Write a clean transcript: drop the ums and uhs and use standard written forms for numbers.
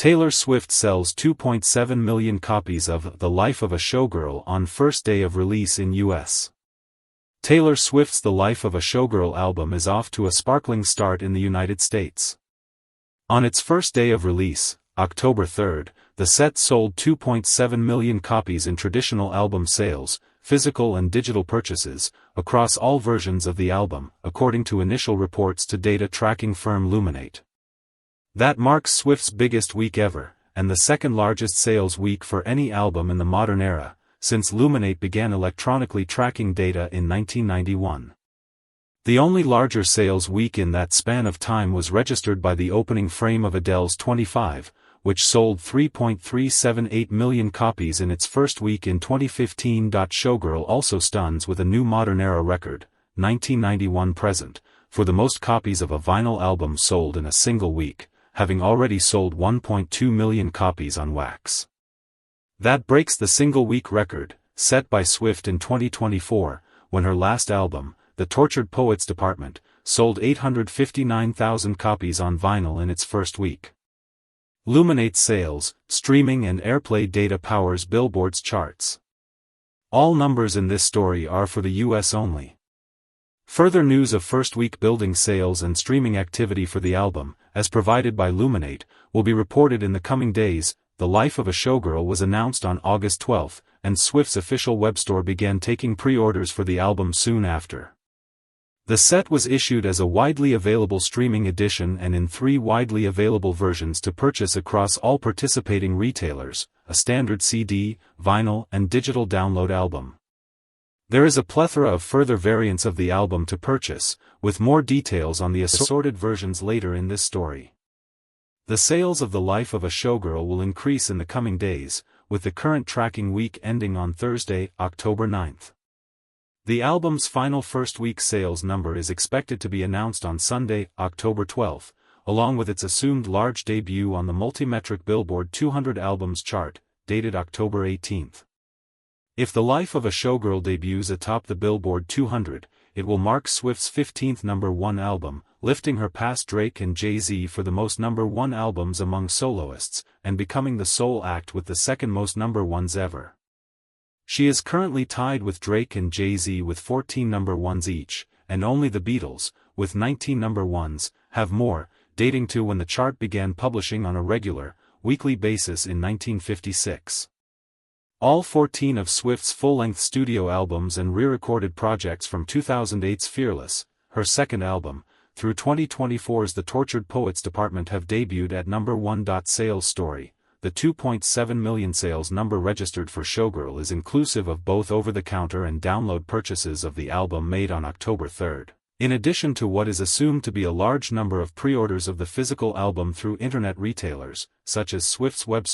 Taylor Swift sells 2.7 million copies of The Life of a Showgirl on first day of release in US. Taylor Swift's The Life of a Showgirl album is off to a sparkling start in the United States. On its first day of release, October 3rd, the set sold 2.7 million copies in traditional album sales, physical and digital purchases, across all versions of the album, according to initial reports to data tracking firm Luminate. That marks Swift's biggest week ever, and the second largest sales week for any album in the modern era, since Luminate began electronically tracking data in 1991. The only larger sales week in that span of time was registered by the opening frame of Adele's 25, which sold 3.378 million copies in its first week in 2015. Showgirl also stuns with a new modern-era record, 1991 present, for the most copies of a vinyl album sold in a single week, having already sold 1.2 million copies on wax. That breaks the single-week record, set by Swift in 2024, when her last album, The Tortured Poets Department, sold 859,000 copies on vinyl in its first week. Luminate's sales, streaming and airplay data powers Billboard's charts. All numbers in this story are for the US only. Further news of first-week building sales and streaming activity for the album, as provided by Luminate, will be reported in the coming days. The Life of a Showgirl was announced on August 12, and Swift's official web store began taking pre-orders for the album soon after. The set was issued as a widely available streaming edition and in 3 widely available versions to purchase across all participating retailers, a standard CD, vinyl and digital download album. There is a plethora of further variants of the album to purchase, with more details on the assorted versions later in this story. The sales of The Life of a Showgirl will increase in the coming days, with the current tracking week ending on Thursday, October 9th. The album's final first-week sales number is expected to be announced on Sunday, October 12th, along with its assumed large debut on the multi-metric Billboard 200 albums chart, dated October 18th. If The Life of a Showgirl debuts atop the Billboard 200, it will mark Swift's 15th #1 album, lifting her past Drake and Jay-Z for the most #1 albums among soloists, and becoming the sole act with the second most #1s ever. She is currently tied with Drake and Jay-Z with 14 #1s each, and only the Beatles, with 19 #1s, have more, dating to when the chart began publishing on a regular, weekly basis in 1956. All 14 of Swift's full-length studio albums and re-recorded projects from 2008's Fearless, her second album, through 2024's The Tortured Poets Department have debuted at #1. Sales story. The 2.7 million sales number registered for Showgirl is inclusive of both over-the-counter and download purchases of the album made on October 3rd, in addition to what is assumed to be a large number of pre-orders of the physical album through internet retailers, such as Swift's web store.